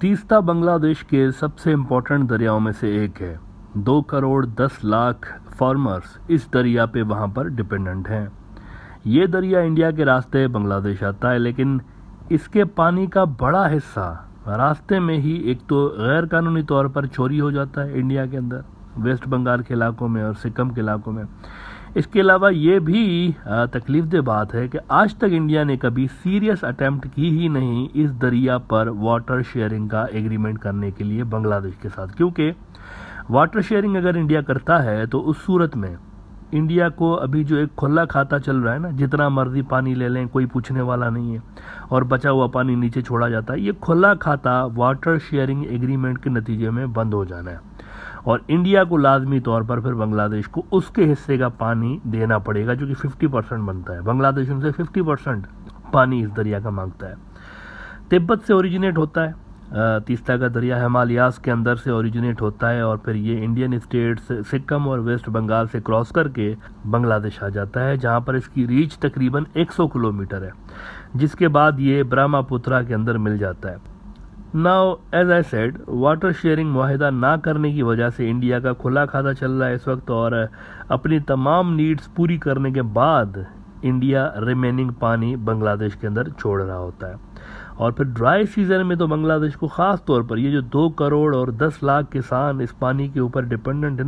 तीस्ता बांग्लादेश के सबसे इम्पोर्टेंट दरियाओं में से एक है। 2 करोड़ 10 लाख फार्मर्स इस दरिया पे वहाँ पर डिपेंडेंट हैं। ये दरिया इंडिया के रास्ते बांग्लादेश आता है, लेकिन इसके पानी का बड़ा हिस्सा रास्ते में ही एक तो गैर कानूनी तौर पर चोरी हो जाता है इंडिया के अंदर, वेस्ट बंगाल के इलाकों में और सिक्किम के इलाकों में। इसके अलावा ये भी तकलीफदेह बात है कि आज तक इंडिया ने कभी सीरियस अटेम्प्ट की ही नहीं इस दरिया पर वाटर शेयरिंग का एग्रीमेंट करने के लिए बांग्लादेश के साथ, क्योंकि वाटर शेयरिंग अगर इंडिया करता है तो उस सूरत में इंडिया को अभी जो एक खुला खाता चल रहा है ना, जितना मर्जी पानी ले लें कोई पूछने वाला नहीं है और बचा हुआ पानी नीचे छोड़ा जाता है, ये खुला खाता वाटर शेयरिंग एग्रीमेंट के नतीजे में बंद हो जाना है और इंडिया को लाजमी तौर पर फिर बांग्लादेश को उसके हिस्से का पानी देना पड़ेगा, जो कि 50% बनता है। बांग्लादेश उनसे 50% पानी इस दरिया का मांगता है। तिब्बत से ओरिजिनेट होता है, तीस्ता का दरिया हिमालयास के अंदर से ओरिजिनेट होता है और फिर ये इंडियन स्टेट्स सिक्किम और वेस्ट बंगाल से क्रॉस करके बांग्लादेश आ जाता है, जहाँ पर इसकी रीच तकरीबन 100 किलोमीटर है, जिसके बाद ये ब्रह्मपुत्रा के अंदर मिल जाता है। Now as I said, water sharing मुआहिदा ना करने की वजह से इंडिया का खुला खाता चल रहा है इस वक्त और अपनी तमाम नीड्स पूरी करने के बाद इंडिया रिमेनिंग पानी बांग्लादेश के अंदर छोड़ रहा होता है। और फिर ड्राई सीजन में तो बांग्लादेश को ख़ास तौर पर ये जो 2 करोड़ और 10 लाख किसान इस पानी के ऊपर डिपेंडेंट हैं,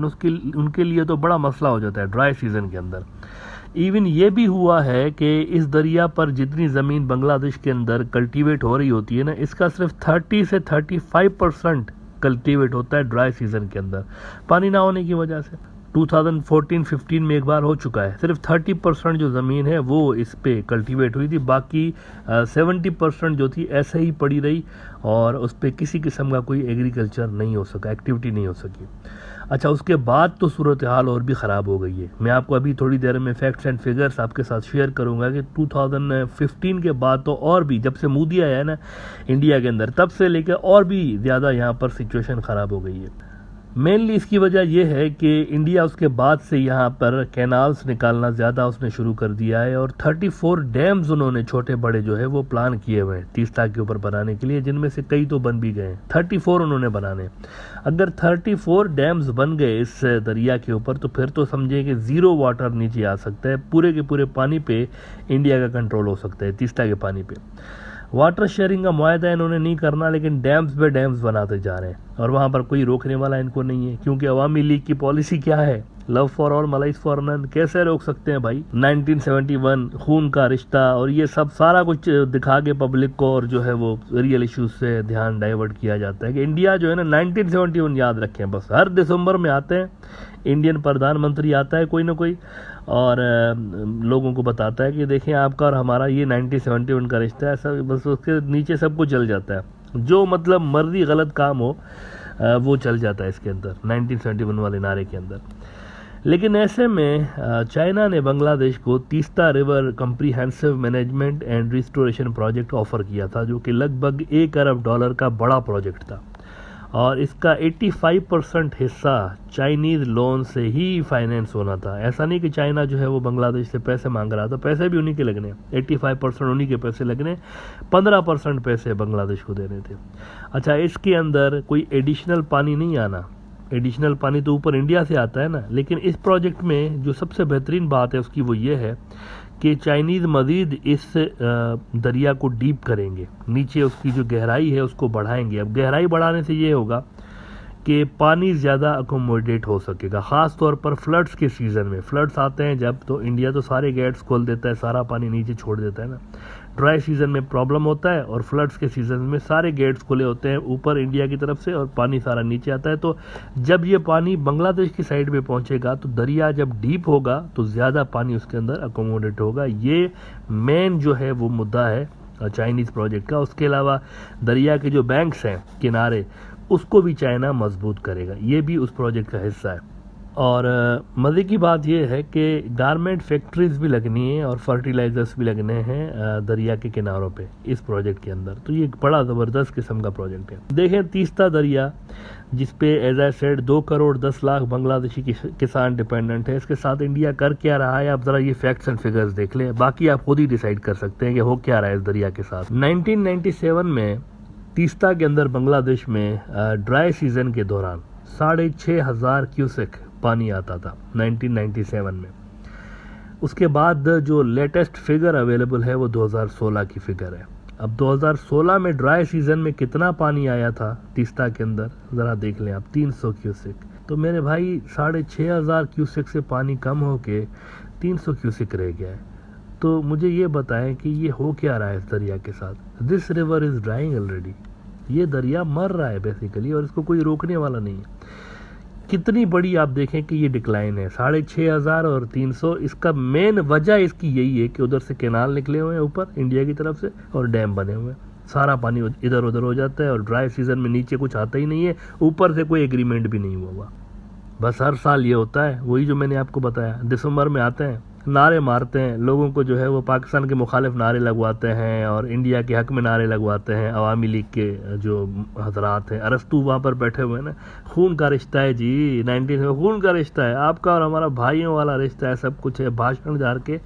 उनके लिए तो बड़ा मसला हो जाता है ड्राई सीजन के अंदर। इवन ये भी हुआ है कि इस दरिया पर जितनी ज़मीन बांग्लादेश के अंदर कल्टीवेट हो रही होती है ना, इसका सिर्फ 30 से 35% कल्टीवेट होता है ड्राई सीजन के अंदर, पानी ना होने की वजह से। 2014-15 में एक बार हो चुका है, सिर्फ 30% जो ज़मीन है वो इस पे कल्टीवेट हुई थी, बाकी 70% जो थी ऐसे ही पड़ी रही और उस पर किसी किस्म का कोई एग्रीकल्चर नहीं हो सका, एक्टिविटी नहीं हो सकी। अच्छा, उसके बाद तो सूरत हाल और भी ख़राब हो गई है। मैं आपको अभी थोड़ी देर में फैक्ट्स एंड फिगर्स आपके साथ शेयर करूंगा कि 2015 के बाद तो और भी, जब से मोदी आया है ना इंडिया के अंदर, तब से लेकर और भी ज़्यादा यहाँ पर सिचुएशन ख़राब हो गई है। मेनली इसकी वजह यह है कि इंडिया उसके बाद से यहाँ पर कैनाल्स निकालना ज़्यादा उसने शुरू कर दिया है और 34 डैम्स उन्होंने छोटे बड़े जो है वो प्लान किए हुए हैं तीस्ता के ऊपर बनाने के लिए, जिनमें से कई तो बन भी गए हैं। 34 उन्होंने बनाने। अगर 34 डैम्स बन गए इस दरिया के ऊपर तो फिर तो समझिए कि ज़ीरो वाटर नीचे आ सकता है, पूरे के पूरे पानी पे इंडिया का कंट्रोल हो सकता है तीस्ता के पानी पे। वाटर शेयरिंग का मुआहदा इन्होंने नहीं करना, लेकिन डैम्स पे डैम्स बनाते जा रहे हैं और वहाँ पर कोई रोकने वाला इनको नहीं है, क्योंकि अवामी लीग की पॉलिसी क्या है, love for all malice for none. कैसे रोक सकते हैं भाई? 1971 खून का रिश्ता और ये सब सारा कुछ दिखा के पब्लिक को और जो है वो रियल इश्यूज से ध्यान डाइवर्ट किया जाता है कि इंडिया जो है ना 1971 याद रखें बस। हर दिसंबर में आते हैं, इंडियन प्रधानमंत्री आता है कोई ना कोई और लोगों को बताता है कि देखें आपका और हमारा ये 1971 का रिश्ता है, सब बस उसके नीचे सब कुछ चल जाता है, जो मतलब मर्जी गलत काम हो वो चल जाता है इसके अंदर 1971 वाले नारे के अंदर। लेकिन ऐसे में चाइना ने बांग्लादेश को Teesta river comprehensive management and restoration project offer किया था, जो कि लगभग $1 अरब का बड़ा प्रोजेक्ट था और इसका 85% हिस्सा चाइनीज़ लोन से ही फाइनेंस होना था। ऐसा नहीं कि चाइना जो है वो बांग्लादेश से पैसे मांग रहा था, पैसे भी उन्हीं के लगने, 85% उन्हीं के पैसे लगने, 15% पैसे बांग्लादेश को देने थे। अच्छा, इसके अंदर कोई एडिशनल पानी नहीं आना, एडिशनल पानी तो ऊपर इंडिया से आता है ना, लेकिन इस प्रोजेक्ट में जो सबसे बेहतरीन बात है उसकी वो ये है कि चाइनीज़ मज़ीद इस दरिया को डीप करेंगे, नीचे उसकी जो गहराई है उसको बढ़ाएंगे। अब गहराई बढ़ाने से ये होगा कि पानी ज़्यादा अकोमोडेट हो सकेगा, ख़ास तौर पर फ्लड्स के सीज़न में। फ्लड्स आते हैं जब तो इंडिया तो सारे गेट्स खोल देता है, सारा पानी नीचे छोड़ देता है ना। ड्राई सीज़न में प्रॉब्लम होता है और फ्लड्स के सीज़न में सारे गेट्स खुले होते हैं ऊपर इंडिया की तरफ से और पानी सारा नीचे आता है। तो जब ये पानी बांग्लादेश की साइड पे पहुंचेगा तो दरिया जब डीप होगा तो ज़्यादा पानी उसके अंदर अकोमोडेट होगा। ये मेन जो है वो मुद्दा है चाइनीज़ प्रोजेक्ट का। उसके अलावा दरिया के जो बैंक्स हैं किनारे, उसको भी चाइना मजबूत करेगा, ये भी उस प्रोजेक्ट का हिस्सा है। और मज़े की बात यह है कि गारमेंट फैक्ट्रीज़ भी लगनी है और फर्टिलाइज़र्स भी लगने हैं दरिया के किनारों पे इस प्रोजेक्ट के अंदर। तो ये एक बड़ा ज़बरदस्त किस्म का प्रोजेक्ट है। देखें तीस्ता दरिया जिस पे as I said 2 crore 10 lakh Bangladeshi किसान डिपेंडेंट है, इसके साथ इंडिया कर क्या रहा है आप ज़रा ये फैक्ट्स एंड फिगर्स देख लें, बाकी आप खुद ही डिसाइड कर सकते हैं कि हो क्या रहा है इस दरिया के साथ। 1997 में तीस्ता के अंदर बांग्लादेश में ड्राई सीजन के दौरान 6,500 क्यूसेक पानी आता था 1997 में। उसके बाद जो लेटेस्ट फिगर अवेलेबल है वो 2016 की फिगर है। अब 2016 में ड्राई सीजन में कितना पानी आया था तीस्ता के अंदर, ज़रा देख लें आप, 300 क्यूसेक। तो मेरे भाई 6,500 क्यूसेक से पानी कम होके 300 क्यूसेक रह गया है। तो मुझे ये बताएं कि ये हो क्या रहा है इस दरिया के साथ। This river is drawing already, ये दरिया मर रहा है बेसिकली, और इसको कोई रोकने वाला नहीं है। कितनी बड़ी आप देखें कि ये डिक्लाइन है, 6,500 और 300। इसका मेन वजह इसकी यही है कि उधर से कैनाल निकले हुए हैं ऊपर इंडिया की तरफ से, और डैम बने हुए हैं। सारा पानी इधर उधर हो जाता है, और ड्राई सीजन में नीचे कुछ आता ही नहीं है, ऊपर से कोई एग्रीमेंट भी नहीं हुआ। बस हर साल ये होता है, वही जो मैंने आपको बताया। दिसंबर में आते हैं, नारे मारते हैं, लोगों को जो है वो पाकिस्तान के मुखालिफ नारे लगवाते हैं और इंडिया के हक में नारे लगवाते हैं। अवामी लीग के जो हजरात हैं, अरस्तु वहाँ पर बैठे हुए हैं ना, खून का रिश्ता है जी, 19 में खून का रिश्ता है, आपका और हमारा भाइयों वाला रिश्ता है, सब कुछ है, भाषण जार के,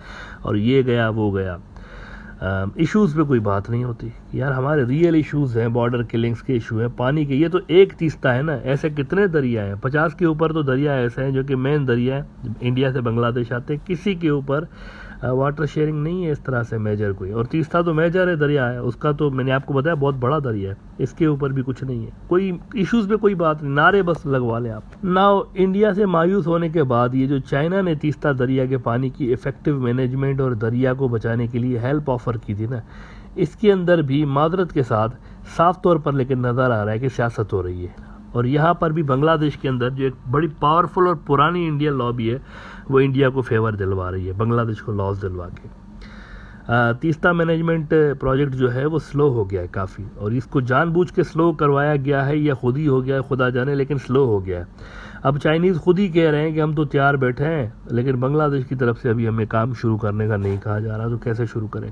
और ये गया वो गया। इश्यूज़ पे कोई बात नहीं होती यार। हमारे रियल इश्यूज़ हैं, बॉर्डर किलिंग्स के इशू हैं, पानी के। ये तो एक तीस्ता है ना, ऐसे कितने दरिया हैं, 50 के ऊपर तो दरिया ऐसे हैं जो कि मेन दरिया है, इंडिया से बांग्लादेश आते हैं। किसी के ऊपर वाटर शेयरिंग नहीं है इस तरह से मेजर कोई, और तीस्ता तो मेजर है दरिया है, उसका तो मैंने आपको बताया बहुत बड़ा दरिया है, इसके ऊपर भी कुछ नहीं है, कोई इश्यूज़ पे कोई बात नहीं, नारे बस लगवा लें आप। नाउ इंडिया से मायूस होने के बाद ये जो चाइना ने तीस्ता दरिया के पानी की इफेक्टिव मैनेजमेंट और दरिया को बचाने के लिए हेल्प ऑफर की थी ना, इसके अंदर भी मादरत के साथ साफ तौर पर लेकिन नज़र आ रहा है कि सियासत हो रही है। और यहाँ पर भी बांग्लादेश के अंदर जो एक बड़ी पावरफुल और पुरानी इंडियन लॉबी है, वो इंडिया को फेवर दिलवा रही है, बांग्लादेश को लॉस दिलवा के। तीस्ता मैनेजमेंट प्रोजेक्ट जो है वो स्लो हो गया है काफ़ी, और इसको जानबूझ के स्लो करवाया गया है या खुद ही हो गया है खुदा जाने, लेकिन स्लो हो गया है। अब चाइनीज़ खुद ही कह रहे हैं कि हम तो तैयार बैठे हैं, लेकिन बांग्लादेश की तरफ से अभी हमें काम शुरू करने का नहीं कहा जा रहा, तो कैसे शुरू करें।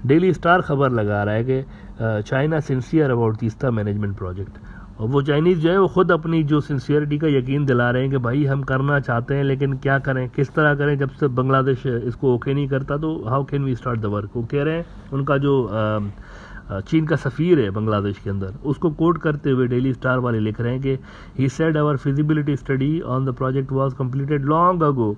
डेली स्टार खबर लगा रहा है कि China sincere about Teesta management project, और वो चाइनीज़ जो है वो खुद अपनी जो सिंसियरिटी का यकीन दिला रहे हैं कि भाई हम करना चाहते हैं, लेकिन क्या करें, किस तरह करें, जब से बांग्लादेश इसको ओके नहीं करता तो how can we start the work. वो कह रहे हैं, उनका जो चीन का सफ़ीर है बांग्लादेश के अंदर, उसको कोट करते हुए डेली स्टार वाले लिख रहे हैं कि he said our feasibility study on the project was completed long ago,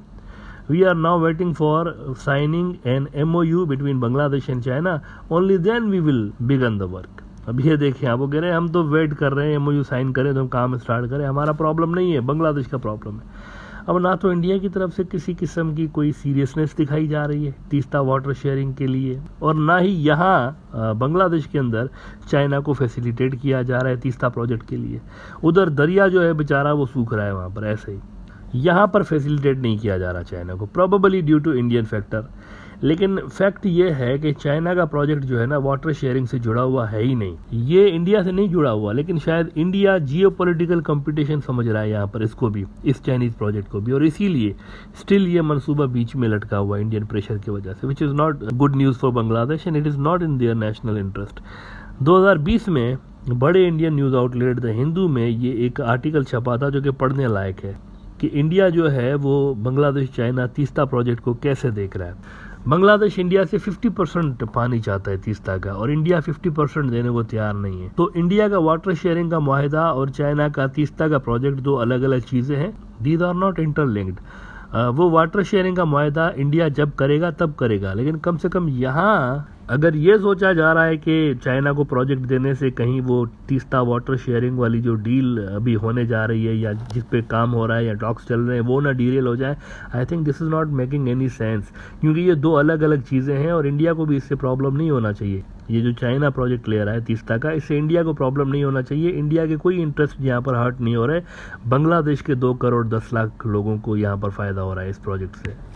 we are now waiting for signing an MOU between Bangladesh and China, only then we will begin the work। अब ये देखें, आप वो कह रहे हैं हम तो वेट कर रहे हैं MOU साइन करें तो हम काम स्टार्ट करें, हमारा प्रॉब्लम नहीं है, बांग्लादेश का प्रॉब्लम है। अब ना तो इंडिया की तरफ से किसी किस्म की कोई सीरियसनेस दिखाई जा रही है तीस्ता वाटर शेयरिंग के लिए, और ना ही यहाँ बांग्लादेश के अंदर चाइना को फैसिलिटेट किया जा रहा है तीस्ता प्रोजेक्ट के लिए। उधर दरिया जो है बेचारा वो सूख रहा है वहाँ पर ऐसे ही, यहाँ पर फैसिलिटेट नहीं किया जा रहा चाइना को, probably due to Indian factor. लेकिन फैक्ट ये है कि चाइना का प्रोजेक्ट जो है ना वाटर शेयरिंग से जुड़ा हुआ है ही नहीं, ये इंडिया से नहीं जुड़ा हुआ, लेकिन शायद इंडिया जियोपॉलिटिकल कंपटीशन समझ रहा है यहाँ पर इसको भी, इस चाइनीज प्रोजेक्ट को भी, और इसीलिए स्टिल ये मंसूबा बीच में लटका हुआ इंडियन प्रेशर की वजह से, which is not good news for Bangladesh and it is not in their national interest. 2020 में बड़े Indian news outlet the Hindu में ये एक आर्टिकल छपा था जो कि पढ़ने लायक है कि इंडिया जो है वो बांग्लादेश चाइना तीस्ता प्रोजेक्ट को कैसे देख रहा है। बांग्लादेश इंडिया से 50% पानी चाहता है तीस्ता का, और इंडिया 50% देने को तैयार नहीं है। तो इंडिया का वाटर शेयरिंग का मुआहिदा और चाइना का तीस्ता का प्रोजेक्ट दो अलग अलग चीज़ें हैं, दीज आर नॉट इंटरलिंक्ड। वो वाटर शेयरिंग का मुआहिदा इंडिया जब करेगा तब करेगा, लेकिन कम से कम यहाँ अगर ये सोचा जा रहा है कि चाइना को प्रोजेक्ट देने से कहीं वो तीस्ता वाटर शेयरिंग वाली जो डील अभी होने जा रही है या जिस पे काम हो रहा है या टॉक्स चल रहे हैं वो ना डीरेल हो जाए, I think this is not making any sense, क्योंकि ये दो अलग अलग चीज़ें हैं और इंडिया को भी इससे प्रॉब्लम नहीं होना चाहिए। ये जो चाइना प्रोजेक्ट ले रहा है तीस्ता का, इससे इंडिया को प्रॉब्लम नहीं होना चाहिए, इंडिया के कोई इंटरेस्ट यहाँ पर हर्ट नहीं हो रहे, बांग्लादेश के 2 करोड़ 10 लाख लोगों को यहाँ पर फ़ायदा हो रहा है इस प्रोजेक्ट से।